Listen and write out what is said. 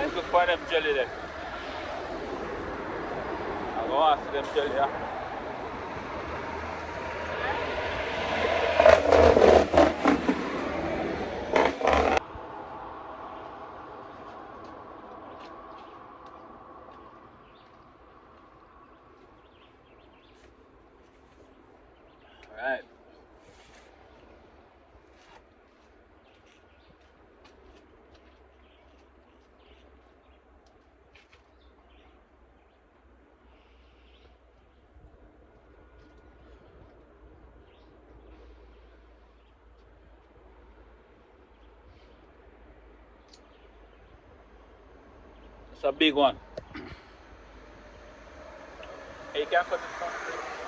Let's look for them jelly there. I go ask them jelly, yeah. Alright. It's a big one. Hey, you can put it on.